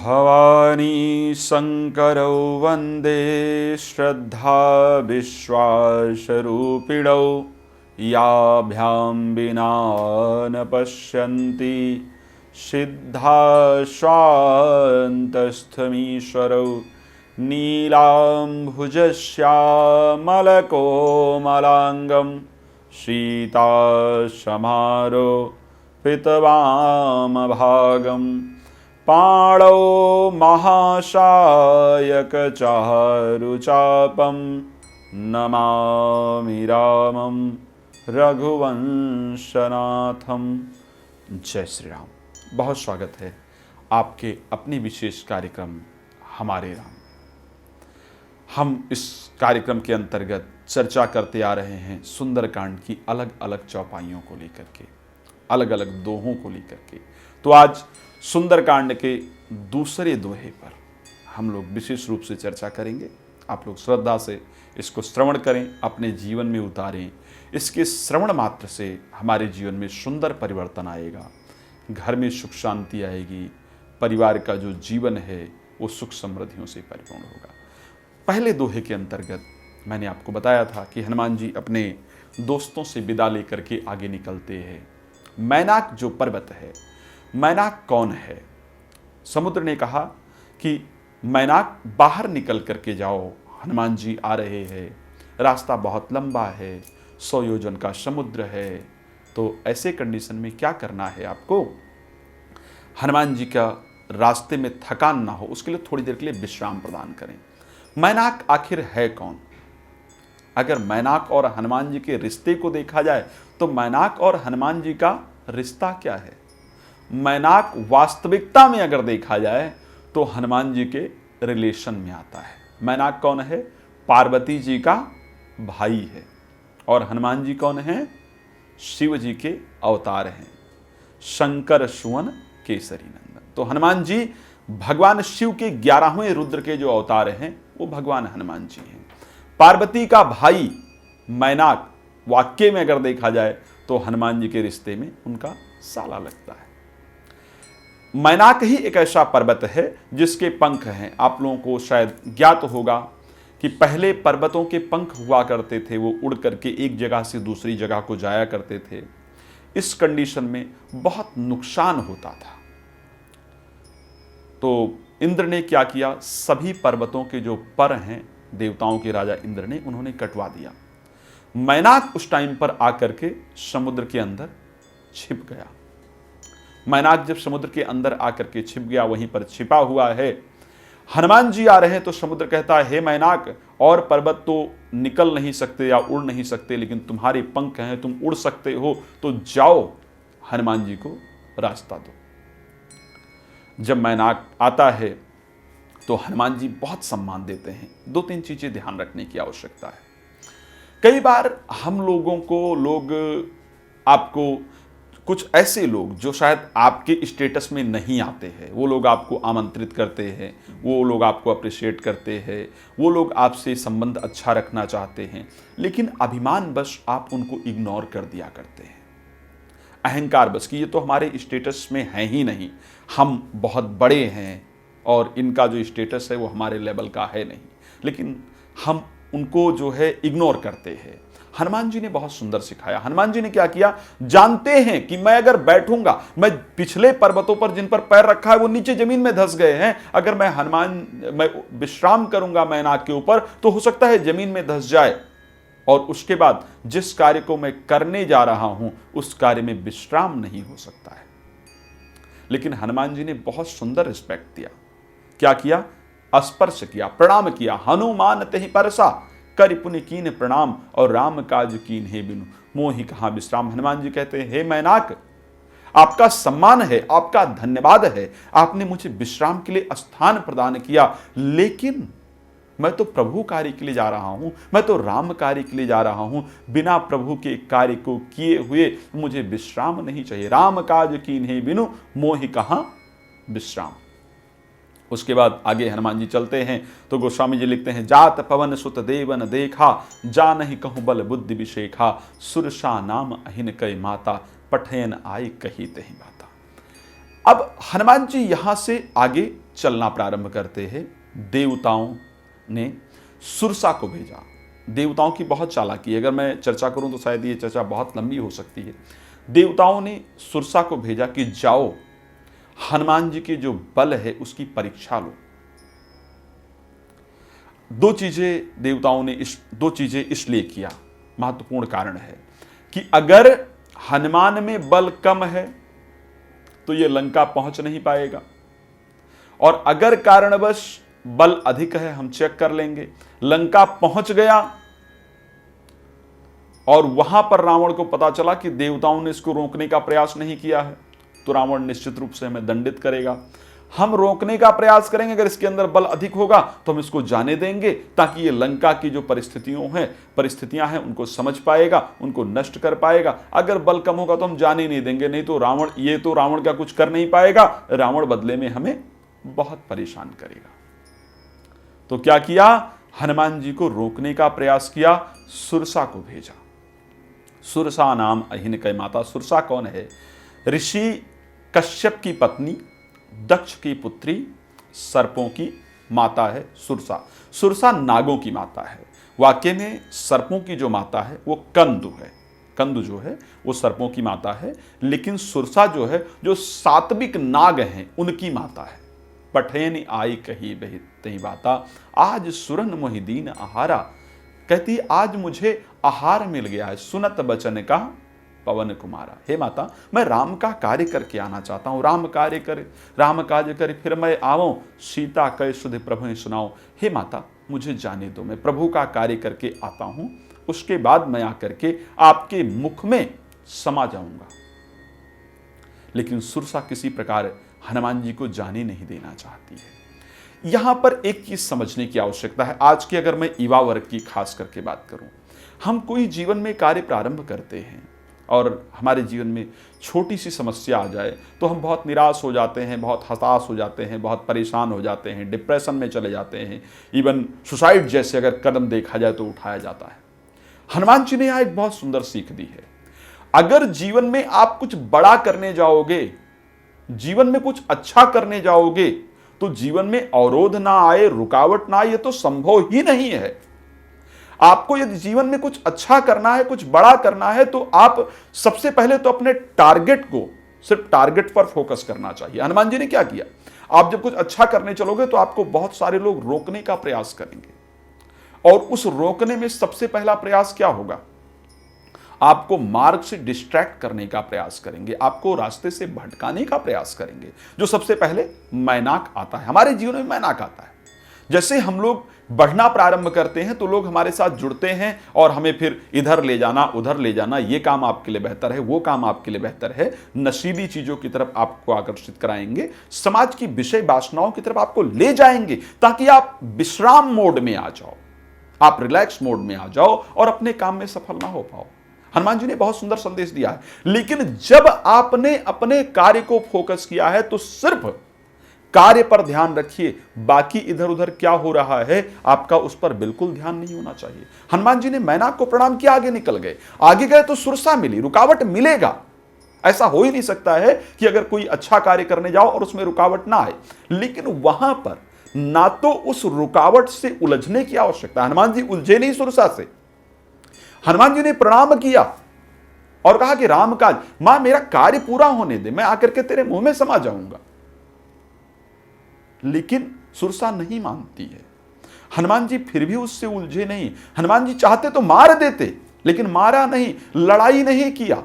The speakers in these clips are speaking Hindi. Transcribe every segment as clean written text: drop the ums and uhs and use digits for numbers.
भवानी शङ्करौ वन्दे श्रद्धा विश्वासरूपिणौ याभ्यां विना न पश्यन्ति सिद्धाश्वान्तस्थमीश्वरौ नीलाम्भुजश्यामलकोमलाङ्गं सीतासमारोपितवामभागं पाणौ महाशायकचारुचापं नमामि रामं रघुवंशनाथम। जय श्री राम। बहुत स्वागत है आपके अपने विशेष कार्यक्रम हमारे राम। हम इस कार्यक्रम के अंतर्गत चर्चा करते आ रहे हैं सुंदरकांड की अलग अलग चौपाइयों को लेकर के, अलग अलग दोहों को लेकर के। तो आज सुंदरकांड के दूसरे दोहे पर हम लोग विशेष रूप से चर्चा करेंगे। आप लोग श्रद्धा से इसको श्रवण करें, अपने जीवन में उतारें। इसके श्रवण मात्र से हमारे जीवन में सुंदर परिवर्तन आएगा, घर में सुख शांति आएगी, परिवार का जो जीवन है वो सुख समृद्धियों से परिपूर्ण होगा। पहले दोहे के अंतर्गत मैंने आपको बताया था कि हनुमान जी अपने दोस्तों से विदा लेकर के आगे निकलते हैं। मैनाक जो पर्वत है, मैनाक कौन है? समुद्र ने कहा कि मैनाक बाहर निकल करके जाओ, हनुमान जी आ रहे हैं, रास्ता बहुत लंबा है, 100 योजन का समुद्र है। तो ऐसे कंडीशन में क्या करना है आपको? हनुमान जी का रास्ते में थकान ना हो, उसके लिए थोड़ी देर के लिए विश्राम प्रदान करें। मैनाक आखिर है कौन? अगर मैनाक और हनुमान जी के रिश्ते को देखा जाए तो मैनाक और हनुमान जी का रिश्ता क्या है? मैनाक वास्तविकता में अगर देखा जाए तो हनुमान जी के रिलेशन में आता है। मैनाक कौन है? पार्वती जी का भाई है। और हनुमान जी कौन है? शिव जी के अवतार हैं, शंकर सुवन केसरी नंदन। तो हनुमान जी भगवान शिव के 11वें रुद्र के जो अवतार हैं वो भगवान हनुमान जी हैं। पार्वती का भाई मैनाक वाक्य में अगर देखा जाए तो हनुमान जी के रिश्ते में उनका साला लगता है। मैनाक ही एक ऐसा पर्वत है जिसके पंख हैं। आप लोगों को शायद ज्ञात होगा कि पहले पर्वतों के पंख हुआ करते थे, वो उड़ करके एक जगह से दूसरी जगह को जाया करते थे। इस कंडीशन में बहुत नुकसान होता था। तो इंद्र ने क्या किया? सभी पर्वतों के जो पर हैं, देवताओं के राजा इंद्र ने, उन्होंने कटवा दिया। मैनाक उस टाइम पर आकर के समुद्र के अंदर छिप गया। मैनाक जब समुद्र के अंदर आकर के छिप गया, वहीं पर छिपा हुआ है। हनुमान जी आ रहे हैं तो समुद्र कहता है, हे मैनाक, और पर्वत तो निकल नहीं सकते या उड़ नहीं सकते, लेकिन तुम्हारे पंख हैं, तुम उड़ सकते हो, तो जाओ हनुमान जी को रास्ता दो। जब मैनाक आता है तो हनुमान जी बहुत सम्मान देते हैं। 2-3 चीजें ध्यान रखने की आवश्यकता है। कई बार हम लोगों को आपको कुछ ऐसे लोग जो शायद आपके स्टेटस में नहीं आते हैं, वो लोग आपको आमंत्रित करते हैं, वो लोग आपको अप्रिशिएट करते हैं, वो लोग आपसे संबंध अच्छा रखना चाहते हैं, लेकिन अभिमानवश आप उनको इग्नोर कर दिया करते हैं। अहंकार बस कि ये तो हमारे स्टेटस में है ही नहीं, हम बहुत बड़े हैं और इनका जो स्टेटस है वो हमारे लेवल का है नहीं, लेकिन हम उनको जो है इग्नोर करते हैं। हनुमान जी ने बहुत सुंदर सिखाया। हनुमान जी ने क्या किया? जानते हैं कि मैं अगर बैठूंगा, मैं पिछले पर्वतों पर जिन पर पैर रखा है वो नीचे जमीन में धंस गए हैं, अगर मैं विश्राम करूंगा मैनाक के ऊपर तो हो सकता है जमीन में धंस जाए, और उसके बाद जिस कार्य को मैं करने जा रहा हूं उस कार्य में विश्राम नहीं हो सकता है। लेकिन हनुमान जी ने बहुत सुंदर रिस्पेक्ट दिया। क्या किया? स्पर्श किया, प्रणाम किया। हनुमान तेहि परसा कर पुनि कीन प्रणाम, और राम काज कीन हे बिनु मोहि कहाँ विश्राम। हनुमान जी कहते हैं, हे मैनाक, आपका सम्मान है, आपका धन्यवाद है, आपने मुझे विश्राम के लिए स्थान प्रदान किया, लेकिन मैं तो प्रभु कार्य के लिए जा रहा हूं, मैं तो राम कार्य के लिए जा रहा हूं। बिना प्रभु के कार्य को किए हुए मुझे विश्राम नहीं चाहिए। राम काज कीन हे बिनु मोहि कहाँ विश्राम। उसके बाद आगे हनुमान जी चलते हैं तो गोस्वामी जी लिखते हैं, जात पवन सुत देवन देखा, जा नहीं कहूँ बल बुद्धि विशेखा, सुरसा नाम अहिन कई माता, पठयन आई कही तही बाता। अब हनुमान जी यहां से आगे चलना प्रारंभ करते हैं। देवताओं ने सुरसा को भेजा। देवताओं की बहुत चालाकी है, अगर मैं चर्चा करूं तो शायद ये चर्चा बहुत लंबी हो सकती है। देवताओं ने सुरसा को भेजा कि जाओ हनुमान जी के जो बल है उसकी परीक्षा लो। दो चीजें इसलिए किया, महत्वपूर्ण कारण है कि अगर हनुमान में बल कम है तो ये लंका पहुंच नहीं पाएगा, और अगर कारणवश बल अधिक है, हम चेक कर लेंगे, लंका पहुंच गया और वहां पर रावण को पता चला कि देवताओं ने इसको रोकने का प्रयास नहीं किया है, तो रावण निश्चित रूप से हमें दंडित करेगा। हम रोकने का प्रयास करेंगे, अगर इसके अंदर बल अधिक होगा तो हम इसको जाने देंगे, ताकि ये लंका की जो परिस्थितियां हैं उनको समझ पाएगा, उनको नष्ट कर पाएगा। अगर बल कम होगा तो हम जाने नहीं देंगे, नहीं तो रावण का कुछ कर नहीं पाएगा, रावण बदले में हमें बहुत परेशान करेगा। तो क्या किया, हनुमान जी को रोकने का प्रयास किया, सुरसा को भेजा। सुरसा नाम अहिनकै माता। सुरसा कौन है? ऋषि कश्यप की पत्नी, दक्ष की पुत्री, सर्पों की माता है सुरसा। सुरसा नागों की माता है। वाकई में सर्पों की जो माता है वो कंदु है। कंदु जो है वो सर्पों की माता है, लेकिन सुरसा जो है, जो सात्विक नाग हैं, उनकी माता है। पठेन आई कही बही बाता, आज सुरन मोहिदीन आहारा। कहती आज मुझे आहार मिल गया है, सुनत बचन का पवन कुमारा। हे माता, मैं राम का कार्य करके आना चाहता हूँ, राम कार्य करे फिर मैं आवूं, सीता कह सुध प्रभु सुनाओ। हे माता, मुझे जाने दो, मैं प्रभु का कार्य करके आता हूं, उसके बाद मैं आकर के आपके मुख में समा जाऊंगा। लेकिन सुरसा किसी प्रकार हनुमान जी को जाने नहीं देना चाहती है। यहां पर एक चीज समझने की आवश्यकता है। आज की अगर मैं युवा वर्ग की खास करके बात करूं, हम कोई जीवन में कार्य प्रारंभ करते हैं और हमारे जीवन में छोटी सी समस्या आ जाए तो हम बहुत निराश हो जाते हैं, बहुत हताश हो जाते हैं, बहुत परेशान हो जाते हैं, डिप्रेशन में चले जाते हैं, इवन सुसाइड जैसे अगर कदम देखा जाए तो उठाया जाता है। हनुमान जी ने यहाँ एक बहुत सुंदर सीख दी है। अगर जीवन में आप कुछ बड़ा करने जाओगे, जीवन में कुछ अच्छा करने जाओगे, तो जीवन में अवरोध ना आए, रुकावट ना आए, ये तो संभव ही नहीं है। आपको यदि जीवन में कुछ अच्छा करना है, कुछ बड़ा करना है, तो आप सबसे पहले तो अपने टारगेट को, सिर्फ टारगेट पर फोकस करना चाहिए। हनुमान जी ने क्या किया, आप जब कुछ अच्छा करने चलोगे तो आपको बहुत सारे लोग रोकने का प्रयास करेंगे, और उस रोकने में सबसे पहला प्रयास क्या होगा, आपको मार्ग से डिस्ट्रैक्ट करने का प्रयास करेंगे, आपको रास्ते से भटकाने का प्रयास करेंगे। जो सबसे पहले मैनाक आता है, हमारे जीवन में मैनाक आता है। जैसे हम लोग बढ़ना प्रारंभ करते हैं तो लोग हमारे साथ जुड़ते हैं और हमें फिर इधर ले जाना, उधर ले जाना, ये काम आपके लिए बेहतर है, वो काम आपके लिए बेहतर है, नशीली चीजों की तरफ आपको आकर्षित कराएंगे, समाज की विषय वासनाओं की तरफ आपको ले जाएंगे, ताकि आप विश्राम मोड में आ जाओ, आप रिलैक्स मोड में आ जाओ और अपने काम में सफल ना हो पाओ। हनुमान जी ने बहुत सुंदर संदेश दिया है। लेकिन जब आपने अपने कार्य को फोकस किया है तो सिर्फ कार्य पर ध्यान रखिए, बाकी इधर उधर क्या हो रहा है आपका उस पर बिल्कुल ध्यान नहीं होना चाहिए। हनुमान जी ने मैनाक को प्रणाम किया, आगे निकल गए। आगे गए तो सुरसा मिली, रुकावट मिलेगा। ऐसा हो ही नहीं सकता है कि अगर कोई अच्छा कार्य करने जाओ और उसमें रुकावट ना आए। लेकिन वहां पर ना तो उस रुकावट से उलझने की आवश्यकता, हनुमान जी उलझे नहीं सुरसा से। हनुमान जी ने प्रणाम किया और कहा कि राम काज, मां मेरा कार्य पूरा होने दे, मैं आकर के तेरे मुंह में समा जाऊंगा। लेकिन सुरसा नहीं मानती है। हनुमान जी फिर भी उससे उलझे नहीं। हनुमान जी चाहते तो मार देते, लेकिन मारा नहीं, लड़ाई नहीं किया।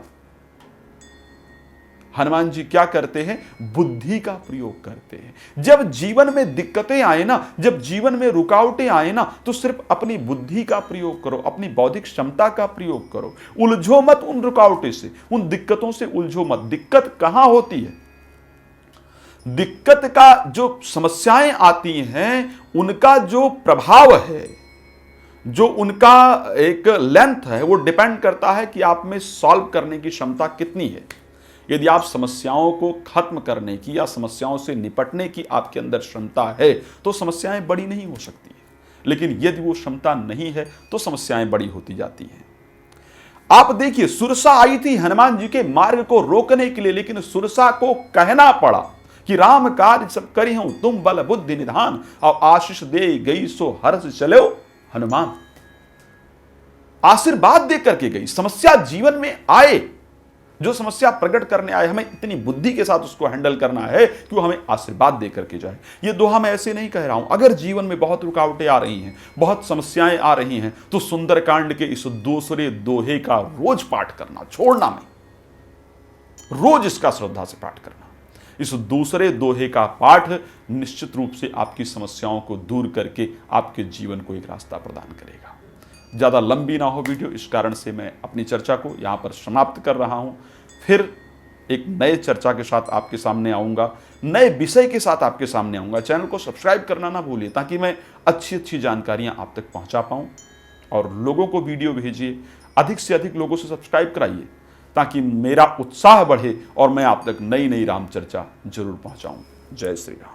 हनुमान जी क्या करते हैं, बुद्धि का प्रयोग करते हैं। जब जीवन में दिक्कतें आए ना, जब जीवन में रुकावटें आए ना, तो सिर्फ अपनी बुद्धि का प्रयोग करो, अपनी बौद्धिक क्षमता का प्रयोग करो। उलझो मत उन रुकावटों से, उन दिक्कतों से उलझो मत। दिक्कत कहां होती है, दिक्कत का जो समस्याएं आती हैं उनका जो प्रभाव है, जो उनका एक लेंथ है, वो डिपेंड करता है कि आप में सॉल्व करने की क्षमता कितनी है। यदि आप समस्याओं को खत्म करने की या समस्याओं से निपटने की आपके अंदर क्षमता है तो समस्याएं बड़ी नहीं हो सकती है। लेकिन यदि वो क्षमता नहीं है तो समस्याएं बड़ी होती जाती हैं। आप देखिए, सुरसा आई थी हनुमान जी के मार्ग को रोकने के लिए, लेकिन सुरसा को कहना पड़ा कि राम कार्य सब करी हूं तुम बल बुद्धि निधान, और आशीष दे गई सो हर्ष चलो हनुमान। आशीर्वाद दे करके गई। समस्या जीवन में आए, जो समस्या प्रकट करने आए, हमें इतनी बुद्धि के साथ उसको हैंडल करना है कि वो हमें आशीर्वाद दे करके जाए। ये दोहा मैं ऐसे नहीं कह रहा हूं। अगर जीवन में बहुत रुकावटें आ रही हैं, बहुत समस्याएं आ रही हैं, तो सुंदरकांड के इस दूसरे दोहे का रोज पाठ करना, छोड़ना नहीं, रोज इसका श्रद्धा से पाठ करना। इस दूसरे दोहे का पाठ निश्चित रूप से आपकी समस्याओं को दूर करके आपके जीवन को एक रास्ता प्रदान करेगा। ज़्यादा लंबी ना हो वीडियो, इस कारण से मैं अपनी चर्चा को यहाँ पर समाप्त कर रहा हूँ। फिर एक नए चर्चा के साथ आपके सामने आऊँगा, नए विषय के साथ आपके सामने आऊँगा। चैनल को सब्सक्राइब करना ना भूलिए, ताकि मैं अच्छी अच्छी जानकारियाँ आप तक पहुँचा पाऊँ। और लोगों को वीडियो भेजिए, अधिक से अधिक लोगों से सब्सक्राइब कराइए, ताकि मेरा उत्साह बढ़े और मैं आप तक नई नई राम चर्चा जरूर पहुँचाऊँ। जय श्री राम।